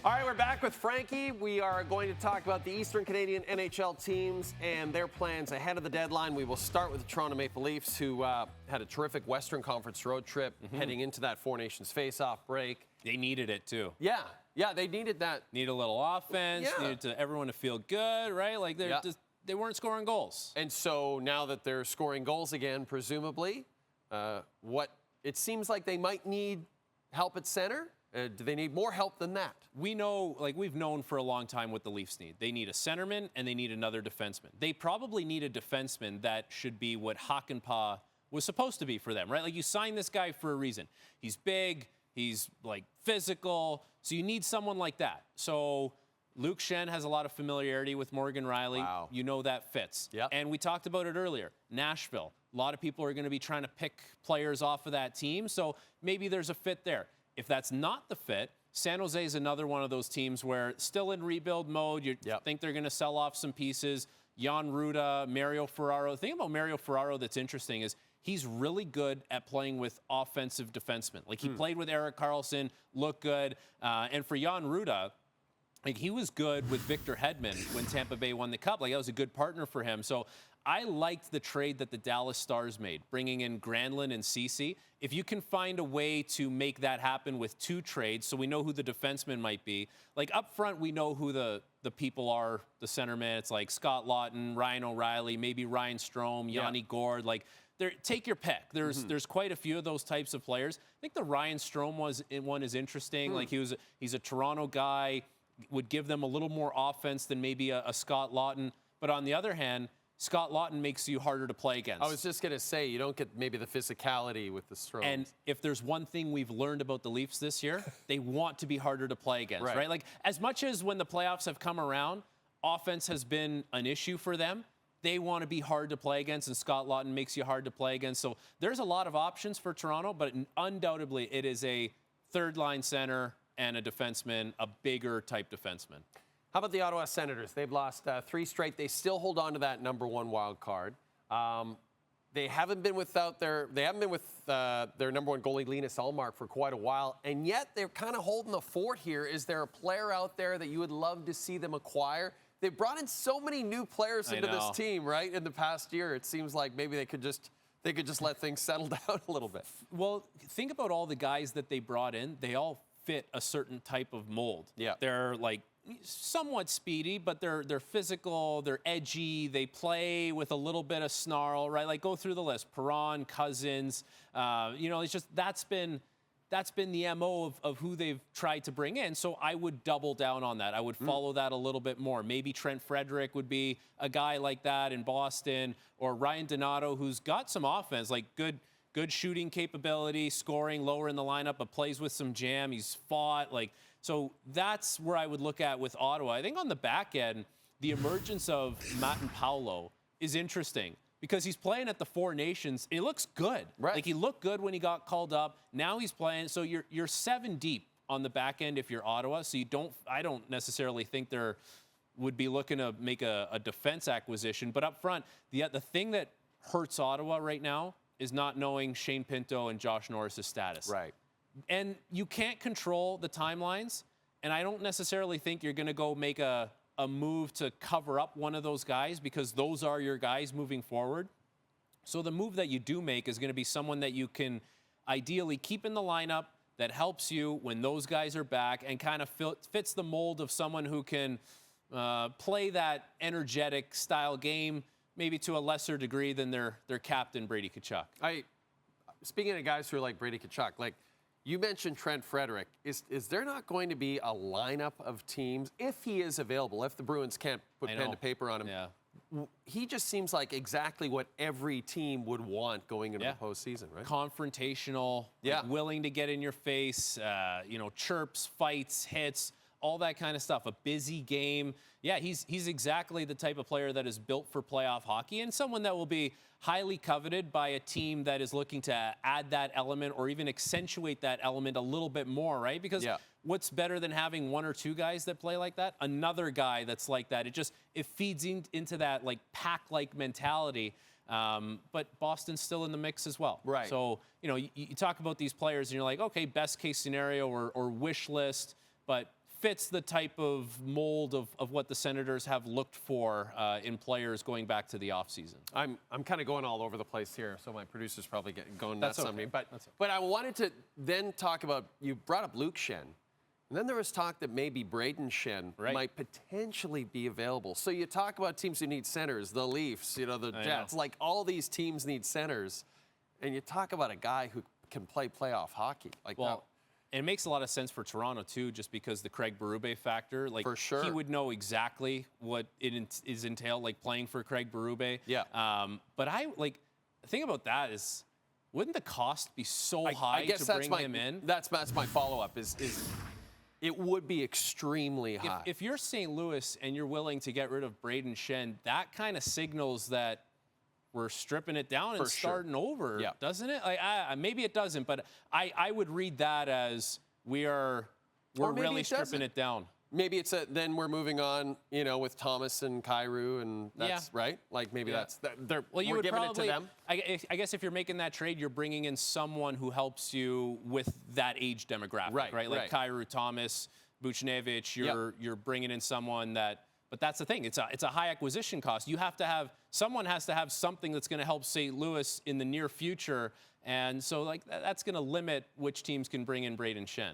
All right, we're back with Frankie. We are going to talk about the Eastern Canadian NHL teams and their plans ahead of the deadline. We will start with the Toronto Maple Leafs, who had a terrific Western Conference road trip heading into that Four Nations face-off break. They needed it, too. Yeah, they needed that. Need a little offense, needed everyone to feel good, right? Like, they weren't scoring goals. And so now that they're scoring goals again, presumably, it seems like they might need help at center. Do they need more help than that? We know, we've known for a long time what the Leafs need. They need a centerman and they need another defenseman. They probably need a defenseman that should be what Hakanpää was supposed to be for them, right? Like, you signed this guy for a reason. He's big, he's physical, so you need someone like that. So Luke Schenn has a lot of familiarity with Morgan Rielly. Wow. You know that fits. Yep. And we talked about it earlier. Nashville. A lot of people are going to be trying to pick players off of that team, so maybe there's a fit there. If that's not the fit, San Jose is another one of those teams where still in rebuild mode. You think they're going to sell off some pieces. Jan Ruda, Mario Ferraro. The thing about Mario Ferraro that's interesting is he's really good at playing with offensive defensemen. Like, he played with Erik Karlsson, looked good. And for Jan Ruda, he was good with Victor Hedman when Tampa Bay won the Cup. That was a good partner for him. So I liked the trade that the Dallas Stars made, bringing in Granlund and Ceci. If you can find a way to make that happen with two trades, so we know who the defenseman might be. Up front, we know who the people are, the centerman. It's like Scott Laughton, Ryan O'Reilly, maybe Ryan Strome, Yanni Gourde. Take your pick. There's quite a few of those types of players. I think the Ryan Strome one is interesting. He's a Toronto guy, would give them a little more offense than maybe a Scott Laughton. But on the other hand, Scott Laughton makes you harder to play against. I was just going to say, you don't get maybe the physicality with the Stromes. And if there's one thing we've learned about the Leafs this year, they want to be harder to play against, right? As much as when the playoffs have come around, offense has been an issue for them, they want to be hard to play against, and Scott Laughton makes you hard to play against. So there's a lot of options for Toronto, but undoubtedly it is a third-line center and a defenseman, a bigger type defenseman. How about the Ottawa Senators? They've lost 3 straight. They still hold on to that number 1 wild card. They haven't been with their number 1 goalie, Linus Ullmark, for quite a while, and yet they're kind of holding the fort here. Is there a player out there that you would love to see them acquire? They've brought in so many new players into this team, right? In the past year, it seems like maybe they could just let things settle down a little bit. Well, think about all the guys that they brought in. They all fit a certain type of mold. Yeah, they're somewhat speedy, but they're physical, they're edgy, they play with a little bit of snarl, right? Go through the list. Perron, Cousins, it's just that's been the MO of who they've tried to bring in. So I would double down on that. I would follow that a little bit more. Maybe Trent Frederick would be a guy like that in Boston, or Ryan Donato, who's got some offense, good shooting capability, scoring lower in the lineup, but plays with some jam. He's fought. So that's where I would look at with Ottawa. I think on the back end, the emergence of Matt Paolo is interesting because he's playing at the Four Nations. He looks good. Right. He looked good when he got called up. Now he's playing. So you're 7 deep on the back end if you're Ottawa. So I don't necessarily think they're would be looking to make a defense acquisition. But up front, the thing that hurts Ottawa right now is not knowing Shane Pinto and Josh Norris's status. Right. And you can't control the timelines, and I don't necessarily think you're going to go make a move to cover up one of those guys because those are your guys moving forward. So the move that you do make is going to be someone that you can ideally keep in the lineup that helps you when those guys are back and kind of fits the mold of someone who can play that energetic style game, maybe to a lesser degree than their captain, Brady Tkachuk. Speaking of guys who are like Brady Tkachuk, you mentioned Trent Frederick. Is there not going to be a lineup of teams, if he is available, if the Bruins can't put pen to paper on him? Yeah. He just seems like exactly what every team would want going into the postseason, right? Confrontational, willing to get in your face, chirps, fights, hits, all that kind of stuff. A busy game. Yeah, he's exactly the type of player that is built for playoff hockey and someone that will be highly coveted by a team that is looking to add that element or even accentuate that element a little bit more, right? Because what's better than having 1 or 2 guys that play like that? Another guy that's like that. It feeds into that pack-like mentality. But Boston's still in the mix as well. Right. So, you talk about these players and you're like, okay, best case scenario or wish list, but fits the type of mold of what the Senators have looked for in players going back to the offseason. I'm kind of going all over the place here, so my producer's probably going nuts on me. But okay. But I wanted to then talk about, you brought up Luke Schenn, and then there was talk that maybe Braden Schenn might potentially be available. So you talk about teams who need centers, the Leafs, the Jets, like all these teams need centers, and you talk about a guy who can play playoff hockey. And it makes a lot of sense for Toronto, too, just because the Craig Berube factor. Like, for sure. He would know exactly what it is entailed, like playing for Craig Berube. Yeah. But the thing about that is, wouldn't the cost be so high to bring him in? That's my follow-up, is it would be extremely high. If you're St. Louis and you're willing to get rid of Braden Schenn, that kind of signals that we're stripping it down and starting over, doesn't it? Maybe it doesn't, but I would read that as we're really stripping it down. Maybe it's then we're moving on, with Thomas and Kyrou, and that's right. Like maybe we're giving it to them. I guess if you're making that trade, you're bringing in someone who helps you with that age demographic, right? Like Kyrou, Thomas, Buchnevich. You're bringing in someone that. But that's the thing. It's a high acquisition cost. Someone has to have something that's going to help St. Louis in the near future, and so that's going to limit which teams can bring in Braden Schenn.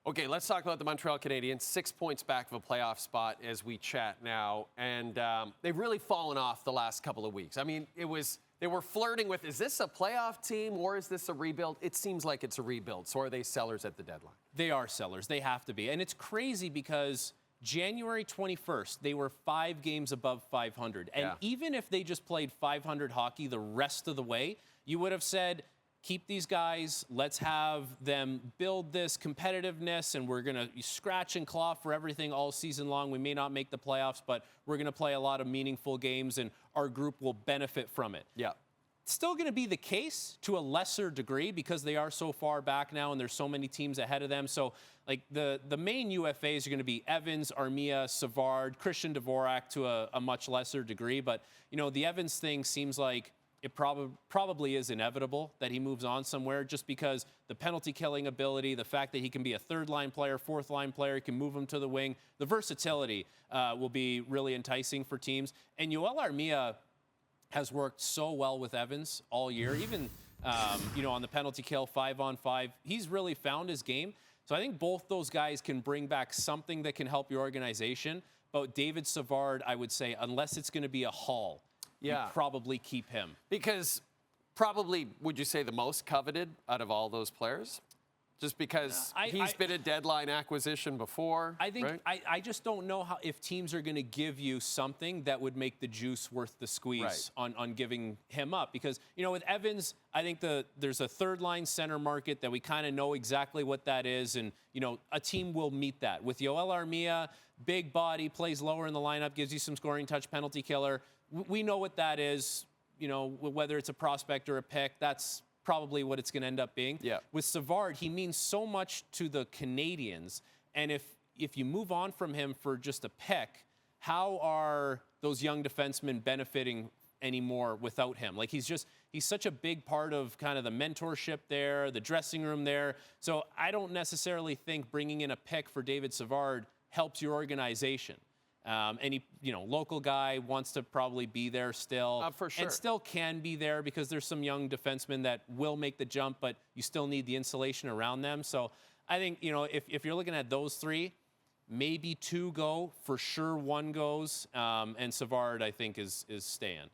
Okay, let's talk about the Montreal Canadiens. 6 points back of a playoff spot as we chat now, and they've really fallen off the last couple of weeks. I mean, they were flirting with, is this a playoff team or is this a rebuild? It seems like it's a rebuild. So are they sellers at the deadline? They are sellers. They have to be, and it's crazy because January 21st, they were 5 games above 500. And even if they just played 500 hockey the rest of the way, you would have said, keep these guys, let's have them build this competitiveness, and we're going to scratch and claw for everything all season long. We may not make the playoffs, but we're going to play a lot of meaningful games, and our group will benefit from it. Yeah. Still going to be the case to a lesser degree because they are so far back now and there's so many teams ahead of them. So the main UFAs are going to be Evans, Armia, Savard, Christian Dvorak to a much lesser degree. But, the Evans thing seems like it probably is inevitable that he moves on somewhere just because the penalty killing ability, the fact that he can be a third-line player, fourth-line player, he can move him to the wing. The versatility will be really enticing for teams. And Yoel Armia has worked so well with Evans all year, even, on the penalty kill 5-on-5. He's really found his game. So I think both those guys can bring back something that can help your organization. But David Savard, I would say, unless it's going to be a haul, you probably keep him. Because probably, would you say, the most coveted out of all those players? Just because he's been a deadline acquisition before. I think I just don't know if teams are going to give you something that would make the juice worth the squeeze on giving him up. Because, with Evans, I think there's a third-line center market that we kind of know exactly what that is. And, a team will meet that. With Yoel Armia, big body, plays lower in the lineup, gives you some scoring touch, penalty killer. We know what that is, whether it's a prospect or a pick. That's probably what it's going to end up being. Yeah. With Savard, he means so much to the Canadiens, and if you move on from him for just a pick, how are those young defensemen benefiting anymore without him? He's such a big part of kind of the mentorship there, the dressing room there. So I don't necessarily think bringing in a pick for David Savard helps your organization. And he, local guy, wants to probably be there still. For sure. And still can be there because there's some young defensemen that will make the jump, but you still need the insulation around them. So I think, if you're looking at those 3, maybe 2 go. For sure 1 goes. And Savard, I think, is staying.